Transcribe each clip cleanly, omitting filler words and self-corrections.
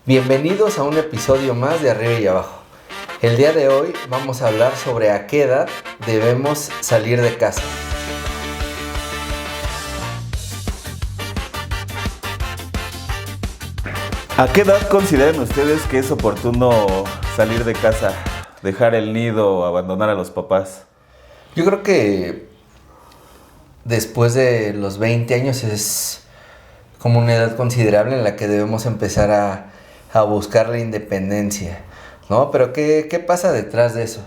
Bienvenidos a un episodio más de Arriba y Abajo. El día de hoy vamos a hablar sobre a qué edad debemos salir de casa. ¿A qué edad consideran ustedes que es oportuno salir de casa, dejar el nido o abandonar a los papás? Yo creo que después de los 20 años es como una edad considerable en la que debemos empezar a buscar la independencia, ¿no? Pero ¿qué pasa detrás de eso?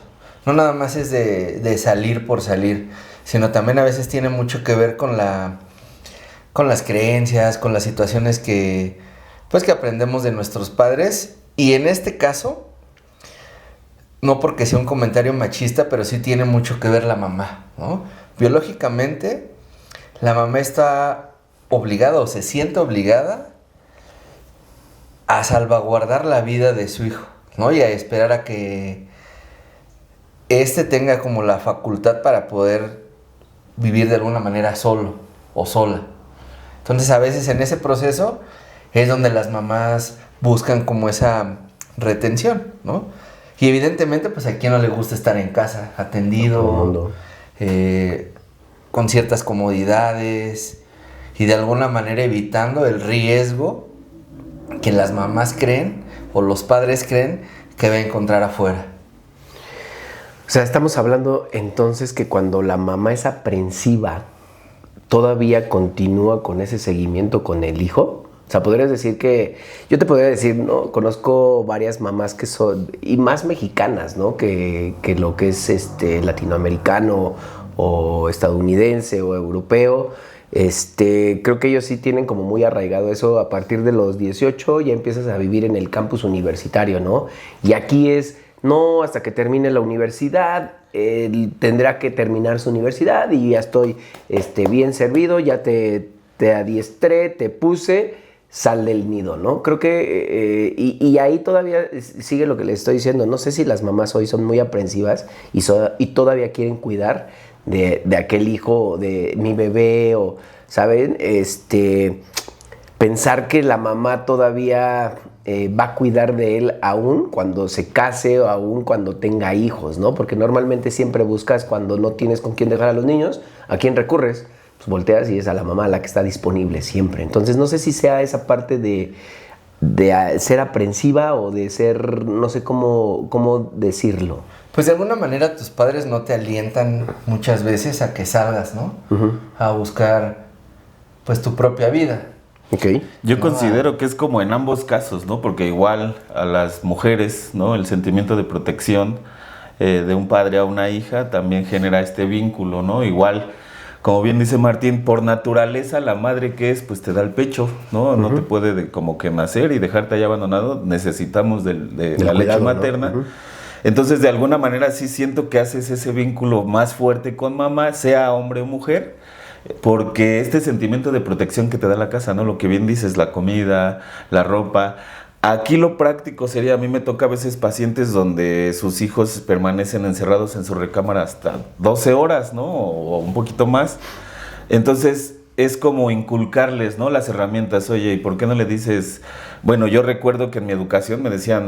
No nada más es de salir por salir, sino también a veces tiene mucho que ver con las creencias, con las situaciones que aprendemos de nuestros padres. Y en este caso, no porque sea un comentario machista, pero sí tiene mucho que ver la mamá, ¿no? Biológicamente, la mamá está obligada o se siente obligada a salvaguardar la vida de su hijo, ¿no? Y a esperar a que éste tenga como la facultad para poder vivir de alguna manera solo o sola. Entonces, a veces en ese proceso es donde las mamás buscan como esa retención, ¿no? Y evidentemente, pues a quien no le gusta estar en casa, atendido, con ciertas comodidades y de alguna manera evitando el riesgo que las mamás creen o los padres creen que va a encontrar afuera. O sea, estamos hablando entonces que cuando la mamá es aprensiva, todavía continúa con ese seguimiento con el hijo. O sea, podrías decir que, yo te podría decir, ¿no? Conozco varias mamás que son, y más mexicanas, ¿no? Que lo que es latinoamericano o estadounidense o europeo. Creo que ellos sí tienen como muy arraigado eso. A partir de los 18 ya empiezas a vivir en el campus universitario, ¿no? Y aquí es, no, hasta que termine la universidad, tendrá que terminar su universidad y ya estoy bien servido, ya te adiestré, te puse, sal del nido, ¿no? Creo que, y ahí todavía sigue lo que les estoy diciendo. No sé si las mamás hoy son muy aprensivas y todavía quieren cuidar de aquel hijo, de mi bebé, o, ¿saben? Pensar que la mamá todavía va a cuidar de él aún cuando se case o aún cuando tenga hijos, ¿no? Porque normalmente siempre buscas, cuando no tienes con quién dejar a los niños, ¿a quién recurres? Pues volteas y es a la mamá la que está disponible siempre. Entonces no sé si sea esa parte de ser aprensiva o de ser, no sé cómo decirlo. Pues de alguna manera tus padres no te alientan muchas veces a que salgas, ¿no? Uh-huh. A buscar pues tu propia vida. Okay. Yo considero que es como en ambos casos, ¿no? Porque igual a las mujeres, ¿no? El sentimiento de protección de un padre a una hija también genera este vínculo, ¿no? Igual, como bien dice Martín, por naturaleza la madre que es, pues te da el pecho, ¿no? No te puede como que nacer y dejarte ahí abandonado. Necesitamos de la leche materna, ¿no? Entonces, de alguna manera sí siento que haces ese vínculo más fuerte con mamá, sea hombre o mujer, porque este sentimiento de protección que te da la casa, ¿no? Lo que bien dices, la comida, la ropa. Aquí lo práctico sería, a mí me toca a veces pacientes donde sus hijos permanecen encerrados en su recámara hasta 12 horas, ¿no? O un poquito más. Entonces, es como inculcarles, ¿no? Las herramientas. Oye, ¿y por qué no le dices? Bueno, yo recuerdo que en mi educación me decían,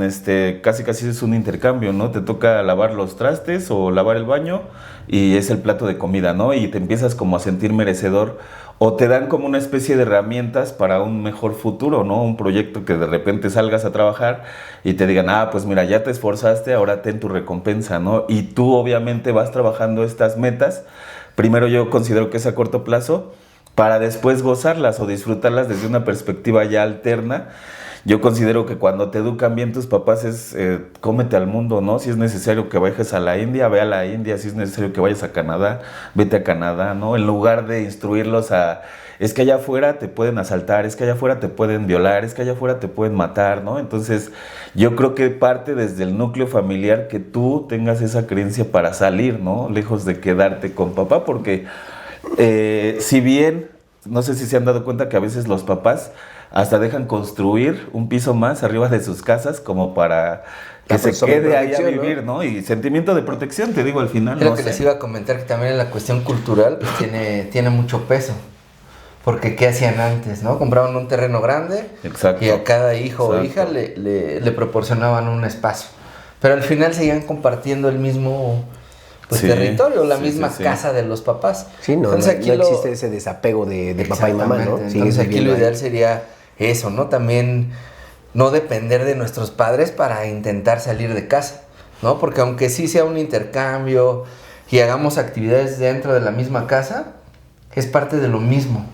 casi es un intercambio, ¿no? Te toca lavar los trastes o lavar el baño y es el plato de comida, ¿no? Y te empiezas como a sentir merecedor, o te dan como una especie de herramientas para un mejor futuro, ¿no? Un proyecto que de repente salgas a trabajar y te digan, pues mira, ya te esforzaste, ahora ten tu recompensa, ¿no? Y tú obviamente vas trabajando estas metas. Primero yo considero que es a corto plazo, para después gozarlas o disfrutarlas desde una perspectiva ya alterna. Yo considero que cuando te educan bien tus papás es cómete al mundo, ¿no? Si es necesario que vayas a la India, ve a la India. Si es necesario que vayas a Canadá, vete a Canadá, ¿no? En lugar de instruirlos es que allá afuera te pueden asaltar, es que allá afuera te pueden violar, es que allá afuera te pueden matar, ¿no? Entonces yo creo que parte desde el núcleo familiar que tú tengas esa creencia para salir, ¿no? Lejos de quedarte con papá, porque si bien, no sé si se han dado cuenta que a veces los papás hasta dejan construir un piso más arriba de sus casas como para que se quede ahí a vivir, ¿no? Y sentimiento de protección, te digo, al final. Creo que les iba a comentar que también en la cuestión cultural pues, tiene mucho peso. Porque ¿qué hacían antes, no? Compraban un terreno grande. Exacto. Y a cada hijo o Exacto. hija le proporcionaban un espacio. Pero al final seguían compartiendo el mismo Sí, territorio, la sí, misma sí, sí. casa de los papás. Sí, no, Entonces, no, aquí no lo- existe ese desapego de papá y mamá, ¿no? Exactamente. Sigues Entonces aquí viviendo lo ahí. ideal sería eso, ¿no? También no depender de nuestros padres para intentar salir de casa, ¿no? Porque aunque sí sea un intercambio y hagamos actividades dentro de la misma casa, es parte de lo mismo,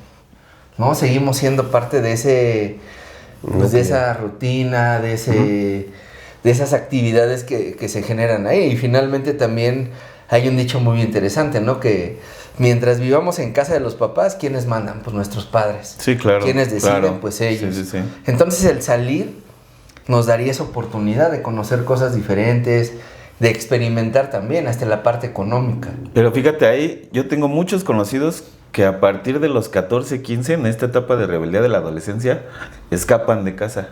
¿no? Seguimos siendo parte de ese, pues, de esa rutina, de ese, de esas actividades que se generan ahí. Y finalmente también hay un dicho muy interesante, ¿no? Que mientras vivamos en casa de los papás, ¿quiénes mandan? Pues nuestros padres. Sí, claro. ¿Quiénes deciden? claro. Pues ellos. Sí, sí, sí. Entonces el salir nos daría esa oportunidad de conocer cosas diferentes, de experimentar también, hasta la parte económica. Pero fíjate ahí, yo tengo muchos conocidos que a partir de los 14, 15, en esta etapa de rebeldía de la adolescencia, escapan de casa.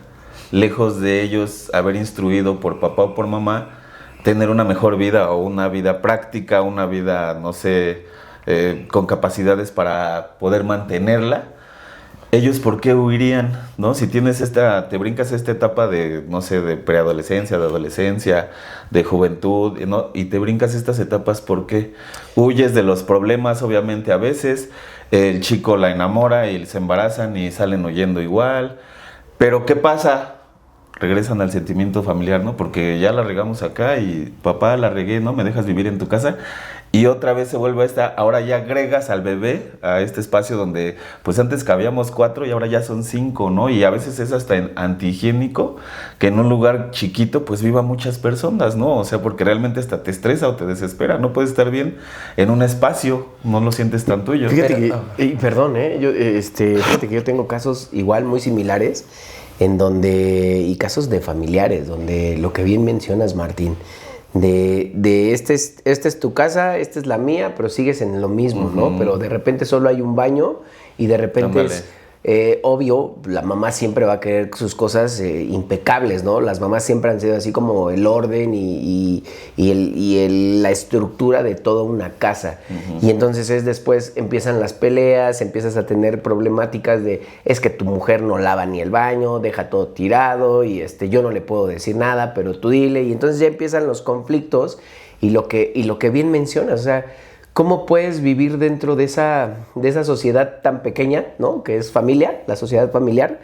Lejos de ellos haber instruido por papá o por mamá, tener una mejor vida o una vida práctica, una vida, no sé, con capacidades para poder mantenerla. Ellos, ¿por qué huirían? ¿No? Si tienes te brincas esta etapa de, no sé, de preadolescencia, de adolescencia, de juventud, ¿no? Y te brincas estas etapas, ¿por qué? Huyes de los problemas, obviamente, a veces. El chico la enamora y se embarazan y salen huyendo igual. Pero, ¿qué pasa? Regresan al sentimiento familiar, ¿no? Porque ya la regamos acá y papá, la regué, ¿no? ¿Me dejas vivir en tu casa? Y otra vez se vuelve ahora ya agregas al bebé a este espacio donde pues antes cabíamos 4 y ahora ya son 5, ¿no? Y a veces es hasta antihigiénico que en un lugar chiquito pues viva muchas personas, ¿no? O sea, porque realmente hasta te estresa o te desespera, no puedes estar bien en un espacio, no lo sientes tan tuyo. Fíjate Pero- que, perdón, fíjate que yo tengo casos igual muy similares en donde, y casos de familiares, donde lo que bien mencionas, Martín, esta es tu casa, esta es la mía, pero sigues en lo mismo, ¿no? Pero de repente solo hay un baño y de repente Ándale. obvio, la mamá siempre va a querer sus cosas impecables, ¿no? Las mamás siempre han sido así como el orden la estructura de toda una casa. Y entonces después empiezan las peleas, empiezas a tener problemáticas de, es que tu mujer no lava ni el baño, deja todo tirado y yo no le puedo decir nada, pero tú dile. Y entonces ya empiezan los conflictos y lo que bien mencionas, o sea, ¿cómo puedes vivir dentro de esa sociedad tan pequeña, ¿no? Que es familia, la sociedad familiar,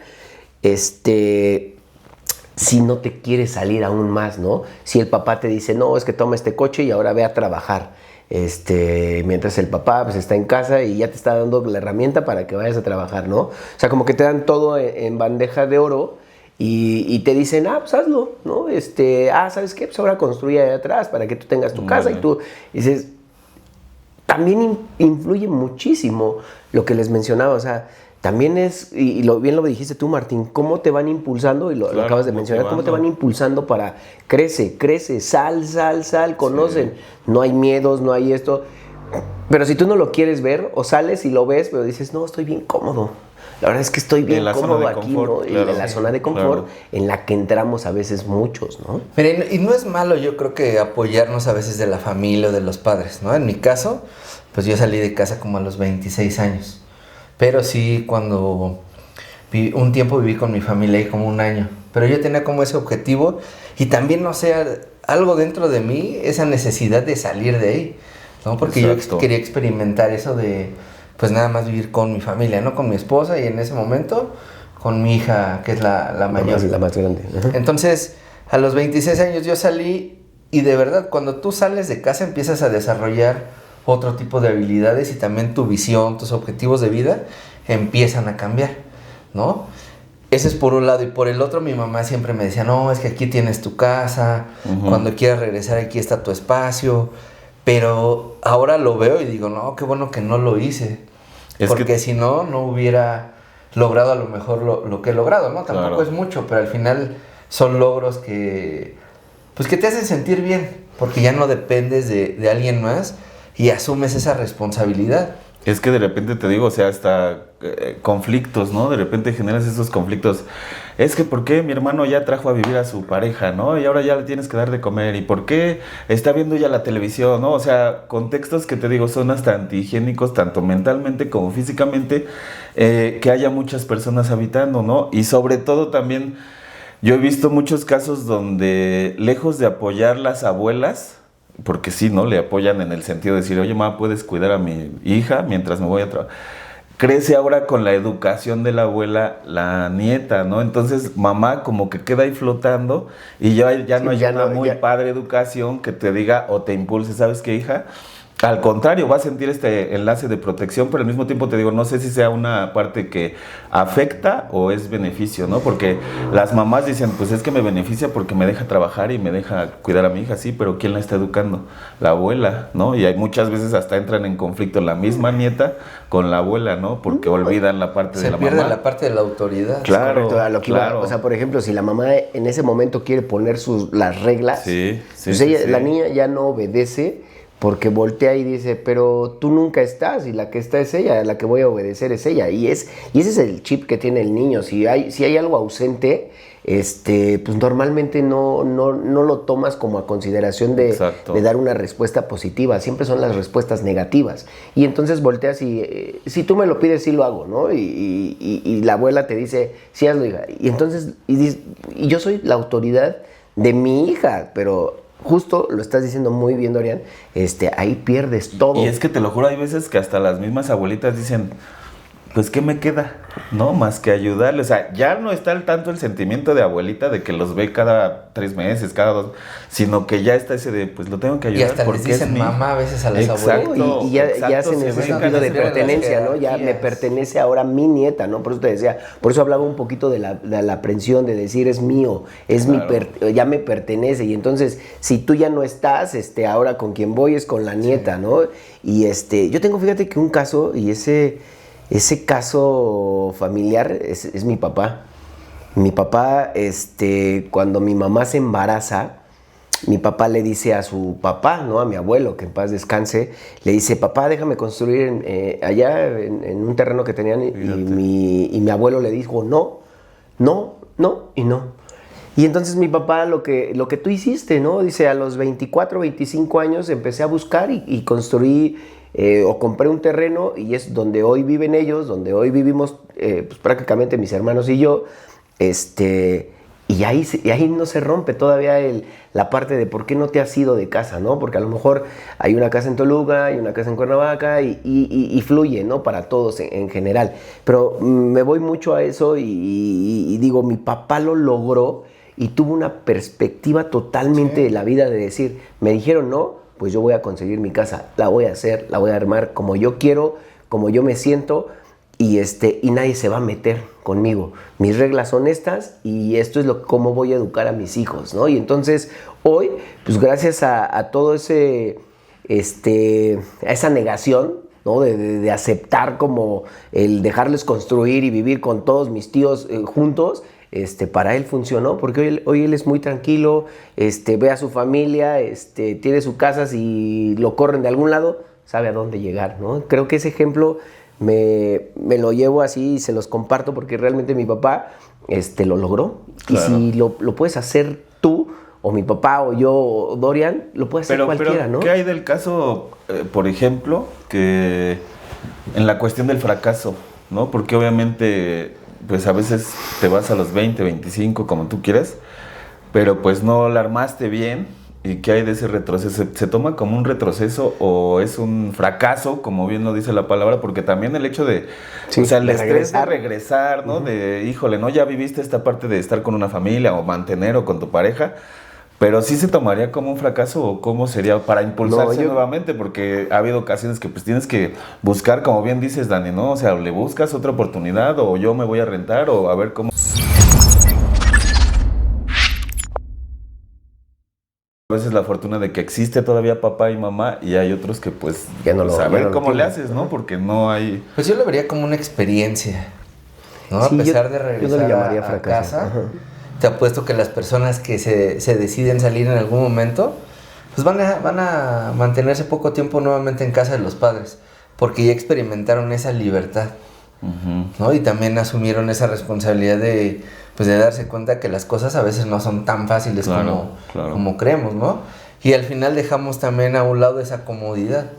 si no te quieres salir aún más, ¿no? Si el papá te dice, no, es que toma este coche y ahora ve a trabajar. Mientras el papá pues está en casa y ya te está dando la herramienta para que vayas a trabajar, ¿no? O sea, como que te dan todo en bandeja de oro y te dicen, pues hazlo, ¿no? ¿Sabes qué? Pues ahora construye ahí atrás para que tú tengas tu casa y tú dices... También influye muchísimo lo que les mencionaba, o sea, también es, bien lo dijiste tú, Martín, cómo te van impulsando, y lo Claro, acabas de mencionar, cómo te van impulsando para crece, sal, conocen, no hay miedos, no hay esto, pero si tú no lo quieres ver, o sales y lo ves, pero dices, no, estoy bien cómodo. La verdad es que estoy bien cómodo aquí, confort, ¿no? claro, en la zona de confort, claro. en la que entramos a veces muchos, ¿no? Pero y no es malo, yo creo que apoyarnos a veces de la familia o de los padres, ¿no? En mi caso, pues yo salí de casa como a los 26 años. Pero sí, cuando un tiempo viví con mi familia ahí como un año. Pero yo tenía como ese objetivo y también, no sé, algo dentro de mí, esa necesidad de salir de ahí, ¿no? Porque Exacto. yo quería experimentar eso de, pues nada más vivir con mi familia, ¿no? Con mi esposa y en ese momento con mi hija, que es la mayor. La más grande. Ajá. Entonces, a los 26 años yo salí y de verdad, cuando tú sales de casa empiezas a desarrollar otro tipo de habilidades y también tu visión, tus objetivos de vida empiezan a cambiar, ¿no? Ese es por un lado. Y por el otro, mi mamá siempre me decía, no, es que aquí tienes tu casa, cuando quieras regresar aquí está tu espacio. Pero ahora lo veo y digo, no, qué bueno que no lo hice. Porque si no, no hubiera logrado a lo mejor lo que he logrado, ¿no? Tampoco Claro. es mucho, pero al final son logros que, pues que te hacen sentir bien, porque ya no dependes de alguien más y asumes esa responsabilidad. Es que de repente te digo, o sea, hasta conflictos, ¿no? De repente generas esos conflictos. es que ¿por qué mi hermano ya trajo a vivir a su pareja, ¿no? Y ahora ya le tienes que dar de comer, ¿y por qué está viendo ya la televisión, ¿no? O sea, contextos que te digo son hasta antihigiénicos, tanto mentalmente como físicamente, que haya muchas personas habitando, ¿no? Y sobre todo también, yo he visto muchos casos donde, lejos de apoyar las abuelas, porque sí, ¿no? Le apoyan en el sentido de decir, oye, mamá, ¿puedes cuidar a mi hija mientras me voy a trabajar? Crece ahora con la educación de la abuela la nieta, ¿no? Entonces mamá como que queda ahí flotando y ya Sí, no hay ya una no, muy ya. padre educación que te diga o te impulse, ¿sabes qué, hija? Al contrario, va a sentir este enlace de protección, pero al mismo tiempo te digo, no sé si sea una parte que afecta o es beneficio, ¿no? Porque las mamás dicen, pues es que me beneficia porque me deja trabajar y me deja cuidar a mi hija, sí, pero ¿quién la está educando? La abuela, ¿no? Y hay muchas veces hasta entran en conflicto la misma nieta con la abuela, ¿no? Porque olvidan la parte de Se la pierde mamá. la parte de la autoridad. Claro, Correcto, a lo que iba. claro. O sea, por ejemplo, si la mamá en ese momento quiere poner las reglas, Sí, sí, pues sí, ella, sí. la niña ya no obedece porque voltea y dice, pero tú nunca estás y la que está es ella, la que voy a obedecer es ella. Y ese es el chip que tiene el niño. Si hay algo ausente, pues normalmente no lo tomas como a consideración Exacto. de dar una respuesta positiva. Siempre son las respuestas negativas. Y entonces volteas y si tú me lo pides, sí lo hago, ¿no? Y la abuela te dice, sí hazlo, hija. Y entonces, y yo soy la autoridad de mi hija, pero justo lo estás diciendo muy bien, Dorian, ahí pierdes todo. Y es que te lo juro, hay veces que hasta las mismas abuelitas dicen, pues ¿qué me queda? No, más que ayudarle. O sea, ya no está tanto el sentimiento de abuelita de que los ve cada 3 meses, cada 2, sino que ya está ese de, pues lo tengo que Y ayudar hasta les porque es dicen mi... mamá a veces a las Exacto, abuelas. Y ya exacto, hacen se ese ven sentido de cambiando pertenencia, las ¿no? Ya me jerarquías. pertenece ahora mi nieta, ¿no? Por eso te decía, por eso hablaba un poquito de la aprensión, de decir es mío, Claro. ya me pertenece. Y entonces, si tú ya no estás, ahora con quien voy es con la nieta, ¿no? Y yo tengo, fíjate que un caso, y ese caso familiar es mi papá. Mi papá, cuando mi mamá se embaraza, mi papá le dice a su papá, ¿no? A mi abuelo, que en paz descanse, le dice, papá, déjame construir allá en un terreno que tenían. Y mi abuelo le dijo, no, no, no y no. Y entonces mi papá, lo que tú hiciste, ¿no? Dice, a los 24, 25 años empecé a buscar y construí o compré un terreno y es donde hoy viven ellos, donde hoy vivimos pues prácticamente mis hermanos y yo. Y ahí no se rompe todavía la parte de por qué no te has ido de casa, ¿no? Porque a lo mejor hay una casa en Toluca, hay una casa en Cuernavaca y fluye, ¿no? Para todos en general. Pero me voy mucho a eso y digo, mi papá lo logró y tuvo una perspectiva totalmente de la vida de decir, me dijeron no, pues yo voy a conseguir mi casa, la voy a hacer, la voy a armar como yo quiero, como yo me siento. Y nadie se va a meter conmigo. Mis reglas son estas y esto es cómo voy a educar a mis hijos, ¿no? Y entonces hoy, pues gracias a todo a esa negación, ¿no? De aceptar como el dejarles construir y vivir con todos mis tíos juntos, para él funcionó, porque hoy él es muy tranquilo, ve a su familia, tiene su casa, si lo corren de algún lado, sabe a dónde llegar, ¿no? Creo que ese ejemplo me lo llevo así y se los comparto porque realmente mi papá lo logró. Claro. Y si lo puedes hacer tú, o mi papá, o yo, o Dorian, lo puede hacer cualquiera, ¿no? ¿Qué hay del caso, por ejemplo, que en la cuestión del fracaso, ¿no? Porque obviamente, pues a veces te vas a los 20, 25, como tú quieras, pero pues no la armaste bien. ¿Y qué hay de ese retroceso? ¿Se toma como un retroceso o es un fracaso, como bien lo dice la palabra? Porque también el hecho de, Sí, o sea, el de estrés regresar. de regresar, ¿no? De, híjole, ¿no? Ya viviste esta parte de estar con una familia o mantener o con tu pareja, pero sí se tomaría como un fracaso o cómo sería para impulsarse nuevamente, porque ha habido ocasiones que pues tienes que buscar, como bien dices, Dani, ¿no? O sea, le buscas otra oportunidad o yo me voy a rentar o a ver cómo... A veces la fortuna de que existe todavía papá y mamá y hay otros que pues Ya no lo- a ya ver no lo cómo le tienen. haces, ¿no? Porque no hay... Pues yo lo vería como una experiencia, ¿no? Sí, A pesar yo de no le regresar llamaría a fracaso. casa, Ajá. te apuesto que las personas que se deciden salir en algún momento, pues van a mantenerse poco tiempo nuevamente en casa de los padres, porque ya experimentaron esa libertad. ¿no? Y también asumieron esa responsabilidad de, pues, de darse cuenta que las cosas a veces no son tan fáciles como creemos, ¿no? Y al final dejamos también a un lado esa comodidad.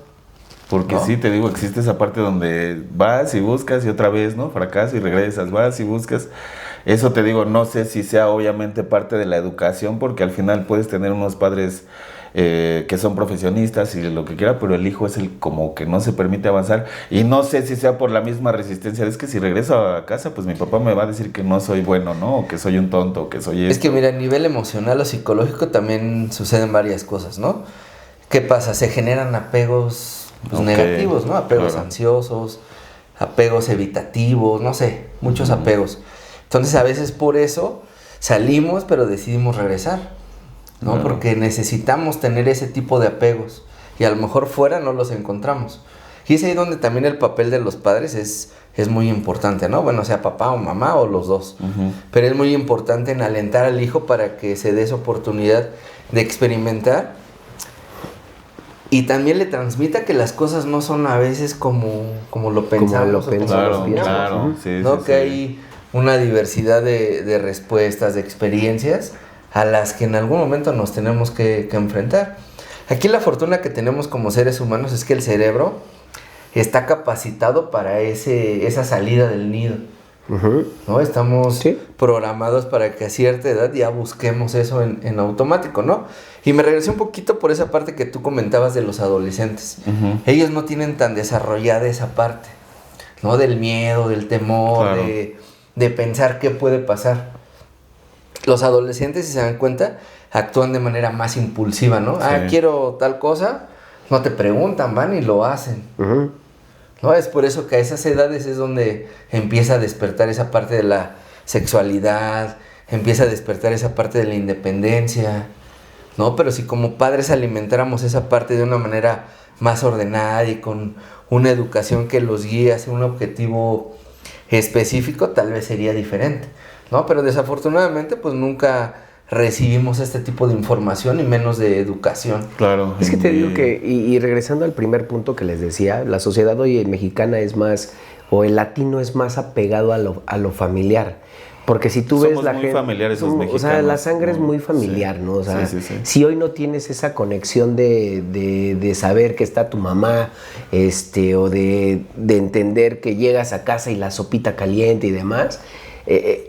Porque ¿no? sí, te digo, existe esa parte donde vas y buscas y otra vez, ¿no? Fracasas y regresas, vas y buscas. Eso te digo, no sé si sea obviamente parte de la educación, porque al final puedes tener unos padres que son profesionistas y lo que quiera, pero el hijo es el como que no se permite avanzar. Y no sé si sea por la misma resistencia. Es que si regreso a casa, pues mi papá me va a decir que no soy bueno, ¿no? O que soy un tonto, o que soy esto. Es que mira, a nivel emocional o psicológico también suceden varias cosas, ¿no? ¿Qué pasa? Se generan apegos negativos, ¿no? Apegos ansiosos, apegos evitativos, no sé, muchos apegos. Entonces a veces por eso salimos, pero decidimos regresar, ¿no? Porque necesitamos tener ese tipo de apegos y a lo mejor fuera no los encontramos. Y es ahí donde también el papel de los padres es muy importante, ¿no? Bueno, sea papá o mamá o los dos. Pero es muy importante en alentar al hijo para que se dé esa oportunidad de experimentar y también le transmita que las cosas no son a veces como lo pensamos. Claro, sí, ¿no? Sí, que hay una diversidad de respuestas, de experiencias a las que en algún momento nos tenemos que enfrentar. Aquí la fortuna que tenemos como seres humanos es que el cerebro está capacitado para esa salida del nido. ¿No? Estamos programados para que a cierta edad ya busquemos eso en automático, ¿no? Y me regresé un poquito por esa parte que tú comentabas de los adolescentes. Ellos no tienen tan desarrollada esa parte, ¿no? Del miedo, del temor, de pensar qué puede pasar. Los adolescentes, si se dan cuenta, actúan de manera más impulsiva, ¿no? Quiero tal cosa, no te preguntan, van y lo hacen. ¿No? Es por eso que a esas edades es donde empieza a despertar esa parte de la sexualidad, empieza a despertar esa parte de la independencia, ¿no? Pero si como padres alimentáramos esa parte de una manera más ordenada y con una educación que los guíe hacia un objetivo específico, tal vez sería diferente, ¿no? Pero desafortunadamente pues nunca recibimos este tipo de información y menos de educación. Claro. Es que te digo que, y regresando al primer punto que les decía, la sociedad hoy mexicana es más, o el latino es más apegado a lo familiar. Porque si tú ves la gente... Somos muy familiares los mexicanos. O sea, la sangre es muy familiar, ¿no? O sea, si hoy no tienes esa conexión de saber que está tu mamá, o de entender que llegas a casa y la sopita caliente y demás...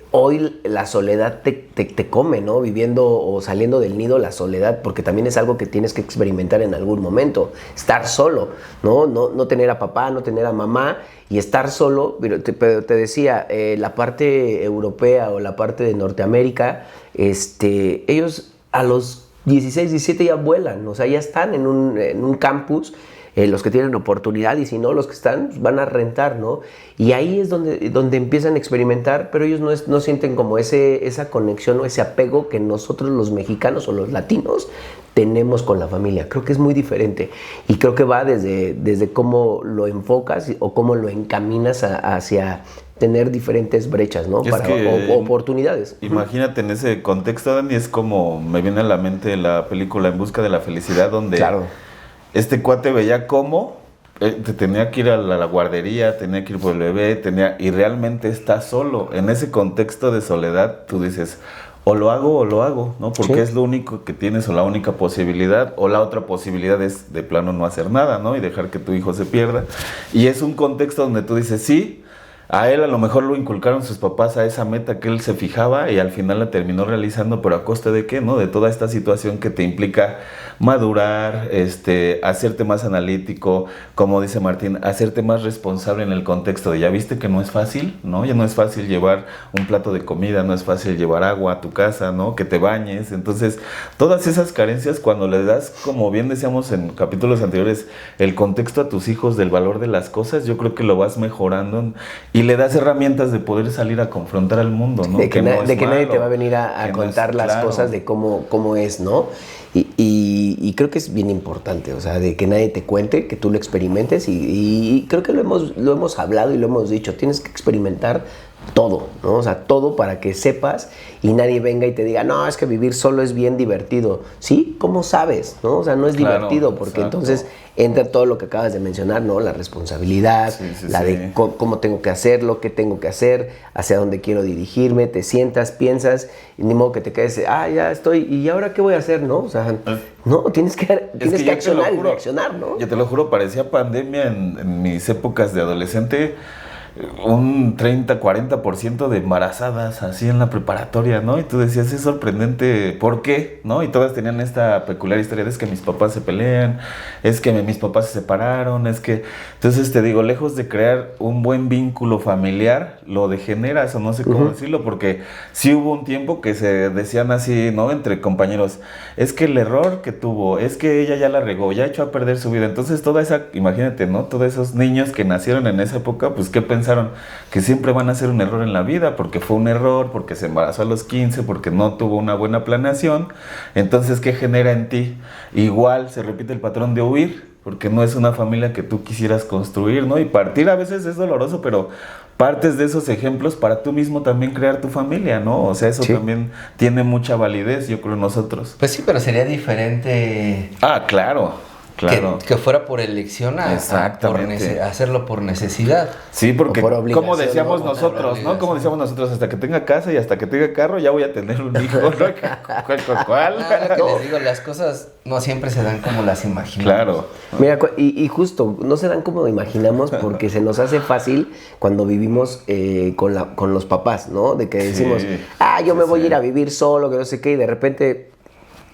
hoy la soledad te come, ¿no? Viviendo o saliendo del nido, la soledad, porque también es algo que tienes que experimentar en algún momento. Estar solo, ¿no? No tener a papá, no tener a mamá y estar solo. Pero te decía, la parte europea o la parte de Norteamérica, ellos a los 16, 17 ya vuelan, o sea, ya están en un campus. Los que tienen oportunidad y si no, los que están van a rentar, ¿no? Y ahí es donde empiezan a experimentar, pero ellos no sienten como esa conexión o ese apego que nosotros los mexicanos o los latinos tenemos con la familia. Creo que es muy diferente y creo que va desde cómo lo enfocas o cómo lo encaminas hacia tener diferentes brechas, ¿no? O oportunidades. Imagínate en ese contexto, Dani, es como me viene a la mente la película En busca de la felicidad, donde... Claro. Este cuate veía cómo tenía que ir a la guardería, tenía que ir por el bebé, y realmente está solo. En ese contexto de soledad, tú dices, o lo hago, ¿no? Porque es lo único que tienes o la única posibilidad, o la otra posibilidad es de plano no hacer nada, ¿no? Y dejar que tu hijo se pierda. Y es un contexto donde tú dices, sí, a él a lo mejor lo inculcaron sus papás a esa meta que él se fijaba y al final la terminó realizando, pero ¿a costa de qué, no? De toda esta situación que te implica madurar, hacerte más analítico, como dice Martín, hacerte más responsable en el contexto de, ya viste que no es fácil, ¿no? Ya no es fácil llevar un plato de comida, no es fácil llevar agua a tu casa, ¿no? Que te bañes. Entonces, todas esas carencias, cuando le das, como bien decíamos en capítulos anteriores, el contexto a tus hijos del valor de las cosas, yo creo que lo vas mejorando y le das herramientas de poder salir a confrontar al mundo, ¿no? De que nadie te va a venir a contar las cosas de cómo es, ¿no? Y creo que es bien importante, o sea, de que nadie te cuente, que tú lo experimentes y creo que lo hemos hablado y lo hemos dicho, tienes que experimentar todo, ¿no? O sea, todo para que sepas y nadie venga y te diga, no, es que vivir solo es bien divertido. ¿Sí? ¿Cómo sabes? ¿No? O sea, no es divertido porque entonces entra todo lo que acabas de mencionar, ¿no? La responsabilidad, de cómo tengo que hacerlo, qué tengo que hacer, hacia dónde quiero dirigirme, te sientas, piensas, y ni modo que te quedes, ya estoy, ¿y ahora qué voy a hacer? ¿No? O sea, no, tienes que accionar y reaccionar, ¿no? Yo te lo juro, parecía pandemia en mis épocas de adolescente. Un 30-40% de embarazadas así en la preparatoria, ¿no? Y tú decías, es sorprendente, ¿por qué? ¿No? Y todas tenían esta peculiar historia de es que mis papás se pelean, es que mis papás se separaron, es que... Entonces te digo, lejos de crear un buen vínculo familiar, lo degeneras o no sé cómo decirlo, porque sí hubo un tiempo que se decían así, ¿no? Entre compañeros, es que el error que tuvo, es que ella ya la regó, ya echó a perder su vida. Entonces toda esa, imagínate, ¿no? Todos esos niños que nacieron en esa época, pues ¿qué pensaron? Que siempre van a hacer un error en la vida, porque fue un error, porque se embarazó a los 15, porque no tuvo una buena planeación. Entonces, ¿qué genera en ti? Igual se repite el patrón de huir, porque no es una familia que tú quisieras construir, ¿no? Y partir a veces es doloroso, pero partes de esos ejemplos para tú mismo también crear tu familia, ¿no? O sea, eso también tiene mucha validez, yo creo, en nosotros. Pues sí, pero sería diferente. Claro. Que fuera por elección a hacerlo por necesidad. Sí, porque como decíamos nosotros, ¿no? Como decíamos nosotros, hasta que tenga casa y hasta que tenga carro ya voy a tener un hijo, ¿no? ¿Cuál? Les digo, las cosas no siempre se dan como las imaginamos. Claro. Mira, y justo, no se dan como imaginamos porque se nos hace fácil cuando vivimos con los papás, ¿no? De que decimos, yo me voy a ir a vivir solo, que no sé qué, y de repente,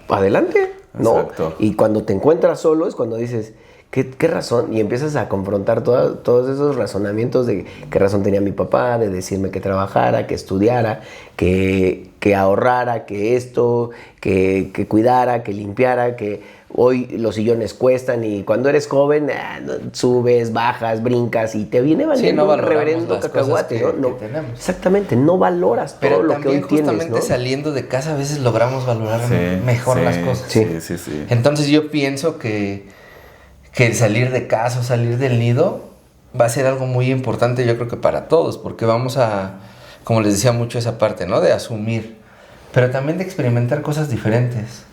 adelante. ¿No? Exacto. Y cuando te encuentras solo es cuando dices, ¿qué razón? Y empiezas a confrontar todos esos razonamientos de qué razón tenía mi papá, de decirme que trabajara, que estudiara, que ahorrara, que esto, que cuidara, que limpiara, que hoy los sillones cuestan y cuando eres joven subes, bajas, brincas y te viene valiendo un reverendo cacahuate, ¿no? Exactamente, no valoras todo lo que hoy tienes, ¿no? Pero justamente saliendo de casa a veces logramos valorar mejor las cosas. Sí. Entonces yo pienso que el salir de casa o salir del nido va a ser algo muy importante, yo creo que para todos, porque vamos a, como les decía mucho esa parte, ¿no? De asumir, pero también de experimentar cosas diferentes.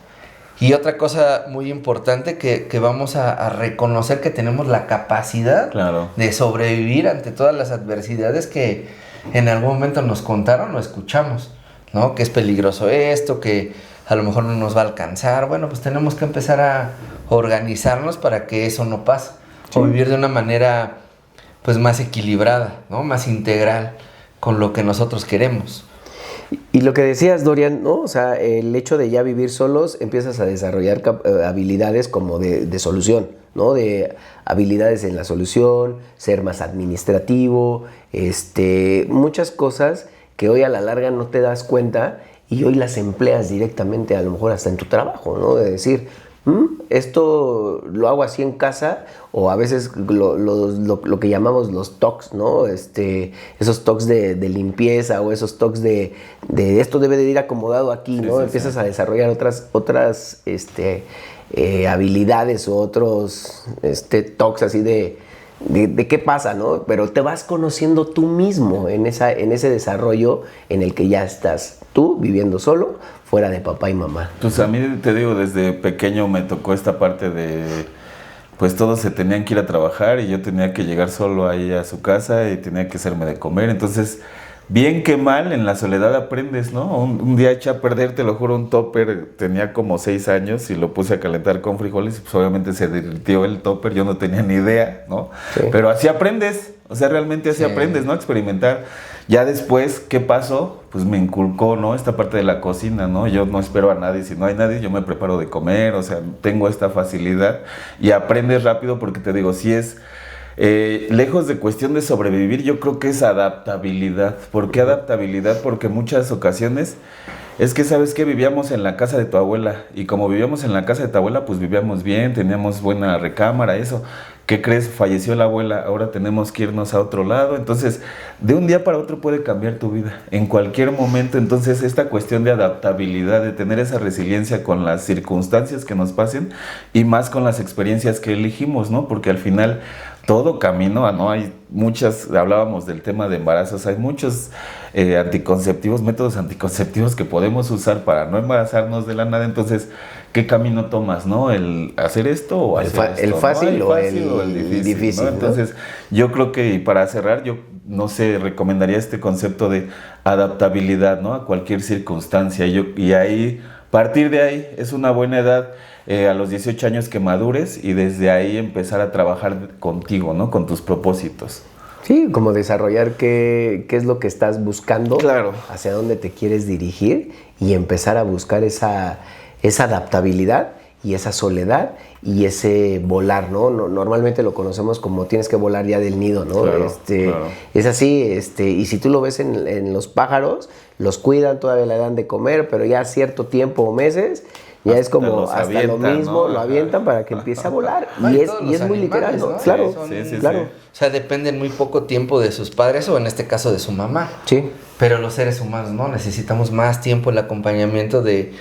Y otra cosa muy importante que vamos a reconocer que tenemos la capacidad de sobrevivir ante todas las adversidades que en algún momento nos contaron o escuchamos, ¿no? Que es peligroso esto, que a lo mejor no nos va a alcanzar. Bueno, pues tenemos que empezar a organizarnos para que eso no pase. O vivir de una manera pues más equilibrada, ¿no? Más integral con lo que nosotros queremos. Y lo que decías, Dorian, ¿no? O sea, el hecho de ya vivir solos, empiezas a desarrollar habilidades como de solución, ¿no? De habilidades en la solución, ser más administrativo, muchas cosas que hoy a la larga no te das cuenta y hoy las empleas directamente, a lo mejor hasta en tu trabajo, ¿no? De decir, esto lo hago así en casa, o a veces lo que llamamos los tocs, ¿no? Esos tocs de limpieza, o esos tocs de esto debe de ir acomodado aquí, ¿no? Empiezas a desarrollar otras habilidades o otros tocs así de qué pasa, ¿no? Pero te vas conociendo tú mismo en ese desarrollo en el que ya estás tú viviendo solo, fuera de papá y mamá. Pues a mí, te digo, desde pequeño me tocó esta parte de, pues todos se tenían que ir a trabajar y yo tenía que llegar solo ahí a su casa y tenía que hacerme de comer. Entonces, bien que mal, en la soledad aprendes, ¿no? Un día eché a perder, te lo juro, un topper, tenía como 6 años y lo puse a calentar con frijoles y pues obviamente se derritió el topper, yo no tenía ni idea, ¿no? Sí. Pero así aprendes, o sea, realmente así aprendes, ¿no? A experimentar. Ya después, ¿qué pasó? Pues me inculcó, ¿no? Esta parte de la cocina, ¿no? Yo no espero a nadie, si no hay nadie, yo me preparo de comer, o sea, tengo esta facilidad y aprendes rápido porque te digo, si es... lejos de cuestión de sobrevivir, yo creo que es adaptabilidad. ¿Por qué adaptabilidad? Porque en muchas ocasiones es que, ¿sabes qué? Vivíamos en la casa de tu abuela y como vivíamos en la casa de tu abuela, pues vivíamos bien, teníamos buena recámara, eso. ¿Qué crees? Falleció la abuela, ahora tenemos que irnos a otro lado. Entonces, de un día para otro puede cambiar tu vida, en cualquier momento. Entonces, esta cuestión de adaptabilidad, de tener esa resiliencia con las circunstancias que nos pasen y más con las experiencias que elegimos, ¿no? Porque al final todo camino, ¿no? Hay muchas, hablábamos del tema de embarazos, hay muchos anticonceptivos, métodos anticonceptivos que podemos usar para no embarazarnos de la nada. Entonces, ¿qué camino tomas, no? ¿El hacer esto o hacer esto? El fácil, ¿no? o el difícil, ¿no? ¿no? Entonces, yo creo que, y para cerrar, yo no sé, recomendaría este concepto de adaptabilidad, ¿no? A cualquier circunstancia. Y ahí, partir de ahí, es una buena edad. A los 18 años que madures y desde ahí empezar a trabajar contigo, ¿no? Con tus propósitos. Sí, como desarrollar qué es lo que estás buscando, claro, hacia dónde te quieres dirigir y empezar a buscar esa adaptabilidad y esa soledad y ese volar, ¿no? Normalmente lo conocemos como tienes que volar ya del nido, ¿no? Claro, claro. Es así, y si tú lo ves en los pájaros, los cuidan, todavía le dan de comer, pero ya cierto tiempo o meses, ya hasta es como hasta avientan, lo mismo, ¿no? lo avientan para que empiece a volar. No, y todos es los muy literal, animales, ¿no? ¿no? Claro, Sí, claro. sí. O sea, dependen muy poco tiempo de sus padres o en este caso de su mamá. Sí. Pero los seres humanos, ¿no? Necesitamos más tiempo el acompañamiento de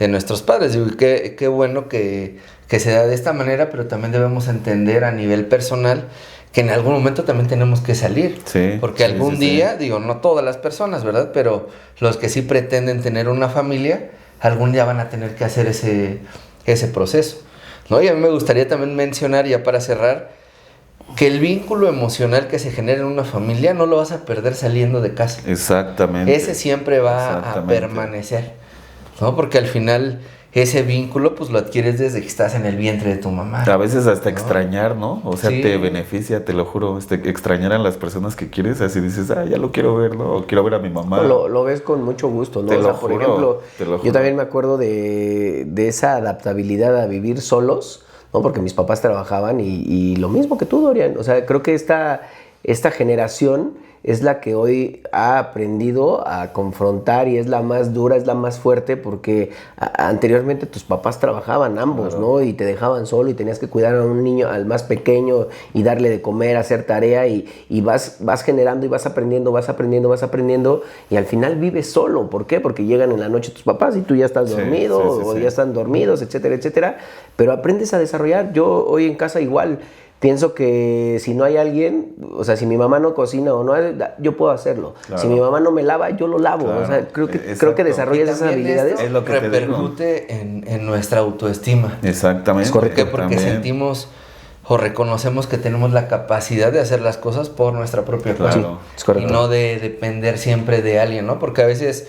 nuestros padres. Digo, qué bueno que se da de esta manera, pero también debemos entender a nivel personal que en algún momento también tenemos que salir. Sí, porque sí, algún día, digo, no todas las personas, ¿verdad? Pero los que sí pretenden tener una familia, algún día van a tener que hacer ese proceso, ¿no? Y a mí me gustaría también mencionar, ya para cerrar, que el vínculo emocional que se genera en una familia no lo vas a perder saliendo de casa. Exactamente. Ese siempre va a Exactamente. permanecer, ¿no? Porque al final ese vínculo pues lo adquieres desde que estás en el vientre de tu mamá. A veces hasta ¿no? extrañar, ¿no? O sea, Sí. te beneficia, te lo juro, extrañar a las personas que quieres, así dices, ya lo quiero ver, ¿no? O quiero ver a mi mamá. Lo ves con mucho gusto, ¿no? Te O sea, lo por juro, ejemplo, te lo juro. yo también me acuerdo de esa adaptabilidad a vivir solos, ¿no? Porque mis papás trabajaban y lo mismo que tú, Dorian. O sea, creo que esta generación es la que hoy ha aprendido a confrontar y es la más dura, es la más fuerte, porque anteriormente tus papás trabajaban ambos, Claro. ¿no? Y te dejaban solo y tenías que cuidar a un niño, al más pequeño, y darle de comer, hacer tarea, y vas generando y vas aprendiendo, y al final vives solo. ¿Por qué? Porque llegan en la noche tus papás y tú ya estás dormido, o ya están dormidos, etcétera, etcétera. Pero aprendes a desarrollar. Yo hoy en casa igual pienso que si no hay alguien, o sea, si mi mamá no cocina o no, yo puedo hacerlo. Claro. Si mi mamá no me lava, yo lo lavo. Claro. O sea, creo que Exacto. desarrollas Y esas también habilidades. esto Es lo que te repercute en nuestra autoestima. Exactamente. Es correcto. ¿Por qué? Porque también. sentimos o reconocemos que tenemos la capacidad de hacer las cosas por nuestra propia cuenta. Claro. Es correcto. Y no de depender siempre de alguien, ¿no? Porque a veces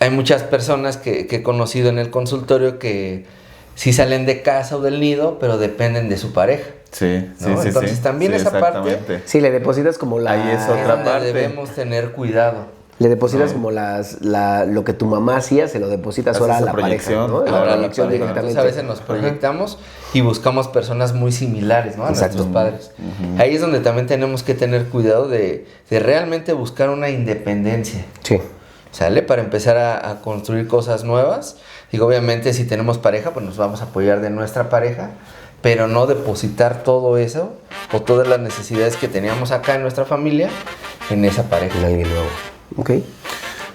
hay muchas personas que he conocido en el consultorio que sí salen de casa o del nido, pero dependen de su pareja. Sí, sí, ¿no? sí. Entonces, sí. también Sí, esa parte- exactamente. Sí, le depositas como la... Ahí es Es otra donde parte. debemos tener cuidado. Le depositas como lo que tu mamá hacía, se lo depositas Haces ahora a esa la pareja, proyección, ¿no? claro, La a la proyección pareja. directamente. Entonces a veces nos proyectamos y buscamos personas muy similares, ¿no? A Exacto. nuestros padres. Ahí es donde también tenemos que tener cuidado de realmente buscar una independencia. Sí. ¿Sale? Para empezar a construir cosas nuevas. Digo, obviamente si tenemos pareja, pues nos vamos a apoyar de nuestra pareja, pero no depositar todo eso o todas las necesidades que teníamos acá en nuestra familia en esa pareja. En alguien nuevo. Ok.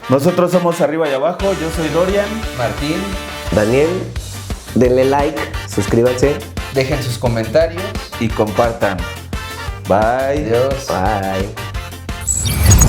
Nosotros somos Arriba y Abajo, yo soy Dorian. Martín, Daniel, denle like, suscríbanse. dejen sus comentarios. Y compartan. Bye. Adiós. Bye.